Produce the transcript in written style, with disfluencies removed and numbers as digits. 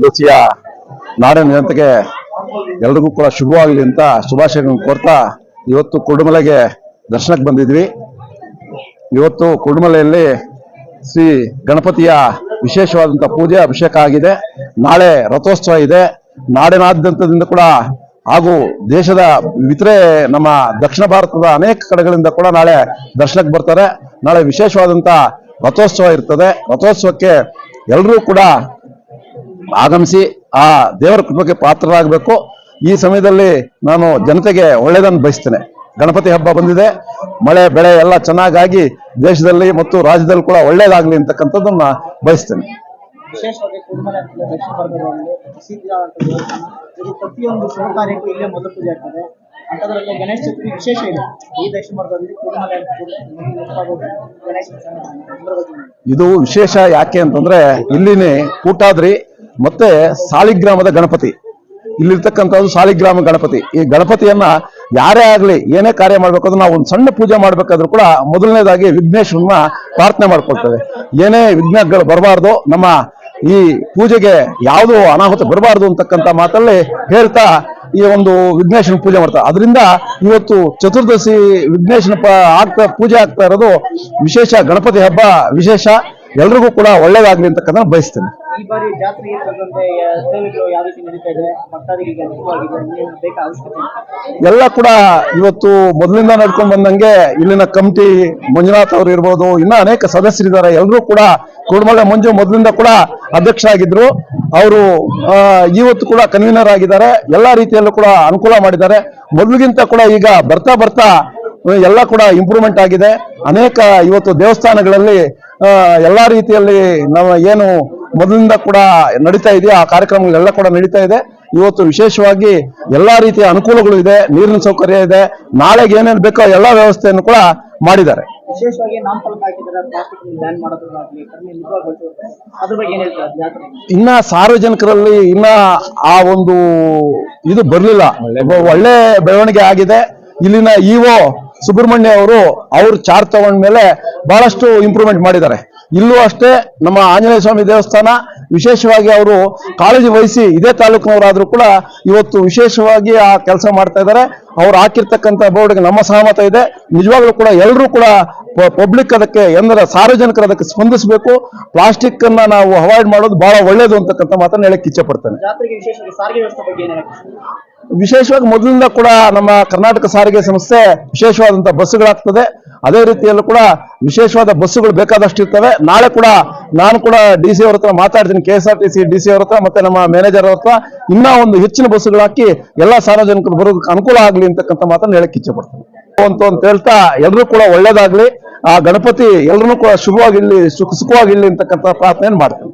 ದೋಸಿಯ ನಾಡಿನ ಜನತೆಗೆ ಎಲ್ರಿಗೂ ಕೂಡ ಶುಭವಾಗಲಿ ಅಂತ ಶುಭಾಶಯಗಳನ್ನು ಕೋರ್ತಾ ಇವತ್ತು ಕುರುಡುಮಲೆಗೆ ದರ್ಶನಕ್ಕೆ ಬಂದಿದ್ವಿ. ಇವತ್ತು ಕುರುಡುಮಲೆಯಲ್ಲಿ ಶ್ರೀ ಗಣಪತಿಯ ವಿಶೇಷವಾದಂಥ ಪೂಜೆ ಅಭಿಷೇಕ ಆಗಿದೆ. ನಾಳೆ ರಥೋತ್ಸವ ಇದೆ. ನಾಡಿನಾದ್ಯಂತದಿಂದ ಕೂಡ ಹಾಗೂ ದೇಶದ ಇತರೆ ನಮ್ಮ ದಕ್ಷಿಣ ಭಾರತದ ಅನೇಕ ಕಡೆಗಳಿಂದ ಕೂಡ ನಾಳೆ ದರ್ಶನಕ್ಕೆ ಬರ್ತಾರೆ. ನಾಳೆ ವಿಶೇಷವಾದಂಥ ರಥೋತ್ಸವ ಇರ್ತದೆ. ರಥೋತ್ಸವಕ್ಕೆ ಎಲ್ಲರೂ ಕೂಡ ಆಗಮಿಸಿ ಆ ದೇವರ ಕೃಪೆಗೆ ಪಾತ್ರರಾಗಬೇಕು. ಈ ಸಮಯದಲ್ಲಿ ನಾನು ಜನತೆಗೆ ಒಳ್ಳೆಯದನ್ನು ಬಯಸ್ತೇನೆ. ಗಣಪತಿ ಹಬ್ಬ ಬಂದಿದೆ. ಮಳೆ ಬೆಳೆ ಎಲ್ಲ ಚೆನ್ನಾಗಾಗಿ ದೇಶದಲ್ಲಿ ಮತ್ತು ರಾಜ್ಯದಲ್ಲಿ ಕೂಡ ಒಳ್ಳೆಯದಾಗಲಿ ಅಂತಕ್ಕಂಥದ್ದನ್ನ ಬಯಸ್ತೇನೆ. ವಿಶೇಷವಾಗಿ ಕುರುಮಲೆ ದಕ್ಷಿಣ ಭಾರತದಲ್ಲಿ ಪ್ರಸಿದ್ಧ ಪ್ರತಿಯೊಂದು ಶುಭ ಕಾರ್ಯಕ್ಕೂ ಇಲ್ಲೇ ಮೊದಲು ಪೂಜೆ ಆಗ್ತದೆ. ಅಂಥದ್ರಲ್ಲಿ ಗಣೇಶ ಚತುರ್ಥಿ ವಿಶೇಷ ಇದೆ ಈ ದಕ್ಷಿಣ ಭಾರತದಲ್ಲಿ ಕುರುಮಲೆ ಗಣೇಶ ಇದು ವಿಶೇಷ ಯಾಕೆ ಅಂತಂದ್ರೆ ಇಲ್ಲಿನೇ ಕೂಟಾದ್ರಿ ಮತ್ತೆ ಸಾಲಿಗ್ರಾಮದ ಗಣಪತಿ, ಇಲ್ಲಿರ್ತಕ್ಕಂಥದ್ದು ಸಾಲಿಗ್ರಾಮ ಗಣಪತಿ. ಈ ಗಣಪತಿಯನ್ನ ಯಾರೇ ಆಗ್ಲಿ ಏನೇ ಕಾರ್ಯ ಮಾಡ್ಬೇಕಾದ್ರೂ ನಾವು ಒಂದು ಸಣ್ಣ ಪೂಜೆ ಮಾಡ್ಬೇಕಾದ್ರೂ ಕೂಡ ಮೊದಲನೇದಾಗಿ ವಿಘ್ನೇಶ್ವರನ ಪ್ರಾರ್ಥನೆ ಮಾಡ್ಕೊಳ್ತೇವೆ. ಏನೇ ವಿಘ್ನಗಳು ಬರಬಾರ್ದು, ನಮ್ಮ ಈ ಪೂಜೆಗೆ ಯಾವುದೋ ಅನಾಹುತ ಬರಬಾರ್ದು ಅಂತಕ್ಕಂಥ ಮಾತಲ್ಲಿ ಹೇಳ್ತಾ ಈ ಒಂದು ವಿಘ್ನೇಶ್ವರನ ಪೂಜೆ ಮಾಡ್ತಾರೆ. ಅದರಿಂದ ಇವತ್ತು ಚತುರ್ದಶಿ ವಿಘ್ನೇಶ್ವರನ ಪೂಜೆ ಆಗ್ತಾ ಇರೋದು ವಿಶೇಷ. ಗಣಪತಿ ಹಬ್ಬ ವಿಶೇಷ. ಎಲ್ರಿಗೂ ಕೂಡ ಒಳ್ಳೇದಾಗ್ಲಿ ಅಂತಕ್ಕಂಥ ಬಯಸ್ತೇನೆ. ಈ ಬಾರಿ ಜಾತ್ರೆಗೆ ಸೇವೆಗಳು ಯಾವ ರೀತಿ ನಡೀತಾ ಇದೆ? ಭಕ್ತಾದಿಗಳಿಗೆ ಎಲ್ಲ ಕೂಡ ಇವತ್ತು ಮೊದಲಿಂದ ನಡ್ಕೊಂಡು ಬಂದಂಗೆ ಇಲ್ಲಿನ ಕಮಿಟಿ ಮಂಜುನಾಥ್ ಅವರು ಇರ್ಬೋದು, ಇನ್ನ ಅನೇಕ ಸದಸ್ಯರಿದ್ದಾರೆ. ಎಲ್ಲರೂ ಕೂಡ ಕುರುಡುಮಲೆ ಮಂಜು ಮೊದಲಿಂದ ಕೂಡ ಅಧ್ಯಕ್ಷರಾಗಿದ್ರು. ಅವರು ಇವತ್ತು ಕೂಡ ಕನ್ವೀನರ್ ಆಗಿದ್ದಾರೆ. ಎಲ್ಲಾ ರೀತಿಯಲ್ಲೂ ಕೂಡ ಅನುಕೂಲ ಮಾಡಿದ್ದಾರೆ. ಮೊದಲಿಗಿಂತ ಕೂಡ ಈಗ ಬರ್ತಾ ಬರ್ತಾ ಎಲ್ಲ ಕೂಡ ಇಂಪ್ರೂವ್ಮೆಂಟ್ ಆಗಿದೆ. ಅನೇಕ ಇವತ್ತು ದೇವಸ್ಥಾನಗಳಲ್ಲಿ ಎಲ್ಲಾ ರೀತಿಯಲ್ಲಿ ನಾವು ಏನು ಮೊದಲಿಂದ ಕೂಡ ನಡೀತಾ ಇದೆಯೋ ಆ ಕಾರ್ಯಕ್ರಮಗಳೆಲ್ಲ ಕೂಡ ನಡೀತಾ ಇದೆ. ಇವತ್ತು ವಿಶೇಷವಾಗಿ ಎಲ್ಲಾ ರೀತಿಯ ಅನುಕೂಲಗಳು ಇದೆ. ನೀರಿನ ಸೌಕರ್ಯ ಇದೆ. ನಾಳೆಗೆ ಏನೇನು ಬೇಕೋ ಎಲ್ಲಾ ವ್ಯವಸ್ಥೆಯನ್ನು ಕೂಡ ಮಾಡಿದ್ದಾರೆ. ವಿಶೇಷವಾಗಿ ನಾಮಫಲಕ ಹಾಕಿದ್ದಾರೆ, ಪ್ಲಾಸ್ಟಿಕ್ ಬ್ಯಾನ್ ಮಾಡೋದಾಗ್ಲಿ ಕಡಿಮೆ ಅದ್ರ ಬಗ್ಗೆ ಏನ್ ಹೇಳ್ತಾರೆ ಜಾತ್ರೆ? ಇನ್ನ ಸಾರ್ವಜನಿಕರಲ್ಲಿ ಇನ್ನ ಆ ಒಂದು ಇದು ಬರಲಿಲ್ಲ. ಒಳ್ಳೆ ಬೆಳವಣಿಗೆ ಆಗಿದೆ. ಇಲ್ಲಿನ ಇಒ ಸುಬ್ರಹ್ಮಣ್ಯ ಅವರು ಚಾರ್ಜ್ ತಗೊಂಡ್ಮೇಲೆ ಬಹಳಷ್ಟು ಇಂಪ್ರೂವ್ಮೆಂಟ್ ಮಾಡಿದ್ದಾರೆ. ಇಲ್ಲೂ ಅಷ್ಟೇ ನಮ್ಮ ಆಂಜನೇಯ ಸ್ವಾಮಿ ದೇವಸ್ಥಾನ ವಿಶೇಷವಾಗಿ ಅವರು ಕಾಳಜಿ ವಹಿಸಿ ಇದೇ ತಾಲೂಕಿನವರಾದ್ರೂ ಕೂಡ ಇವತ್ತು ವಿಶೇಷವಾಗಿ ಆ ಕೆಲಸ ಮಾಡ್ತಾ ಇದ್ದಾರೆ. ಅವ್ರು ಹಾಕಿರ್ತಕ್ಕಂಥ ಬೋರ್ಡ್ಗೆ ನಮ್ಮ ಸಹಮತ ಇದೆ. ನಿಜವಾಗ್ಲೂ ಕೂಡ ಎಲ್ಲರೂ ಕೂಡ ಪಬ್ಲಿಕ್ ಅದಕ್ಕೆ ಸಾರ್ವಜನಿಕರು ಅದಕ್ಕೆ ಸ್ಪಂದಿಸಬೇಕು. ಪ್ಲಾಸ್ಟಿಕ್ ಅನ್ನ ನಾವು ಅವಾಯ್ಡ್ ಮಾಡೋದು ಬಹಳ ಒಳ್ಳೇದು ಅಂತಕ್ಕಂಥ ಮಾತನ್ನು ಹೇಳಕ್ ಇಚ್ಛೆ ಪಡ್ತೇನೆ. ವಿಶೇಷವಾಗಿ ಮೊದಲಿಂದ ಕೂಡ ನಮ್ಮ ಕರ್ನಾಟಕ ಸಾರಿಗೆ ಸಂಸ್ಥೆ ವಿಶೇಷವಾದಂತಹ ಬಸ್ಸುಗಳಾಗ್ತದೆ. ಅದೇ ರೀತಿಯಲ್ಲೂ ಕೂಡ ವಿಶೇಷವಾದ ಬಸ್ಸುಗಳು ಬೇಕಾದಷ್ಟು ಇರ್ತವೆ. ನಾಳೆ ಕೂಡ ನಾನು ಕೂಡ ಡಿಸಿ ಅವ್ರ ಹತ್ರ ಮಾತಾಡ್ತೀನಿ, KSRTC ಡಿಸಿ ಅವ್ರ ಹತ್ರ ಮತ್ತೆ ನಮ್ಮ ಮ್ಯಾನೇಜರ್ ಅವ್ರ ಹತ್ರ ಇನ್ನ ಒಂದು ಹೆಚ್ಚಿನ ಬಸ್ಸುಗಳು ಹಾಕಿ ಎಲ್ಲಾ ಸಾರ್ವಜನಿಕರು ಬರೋದಕ್ಕೆ ಅನುಕೂಲ ಆಗ್ಲಿ ಅಂತಕ್ಕಂಥ ಮಾತನ್ನು ಹೇಳಕ್ ಇಚ್ಛೆ ಪಡ್ತೀನಿ ಅಂತ ಹೇಳ್ತಾ ಎಲ್ಲರೂ ಕೂಡ ಒಳ್ಳೇದಾಗ್ಲಿ, ಆ ಗಣಪತಿ ಎಲ್ಲರೂ ಕೂಡ ಶುಭವಾಗಿರ್ಲಿ, ಸುಖವಾಗಿರ್ಲಿ ಅಂತಕ್ಕಂಥ ಪ್ರಾರ್ಥನೆ ಮಾಡ್ತೀನಿ.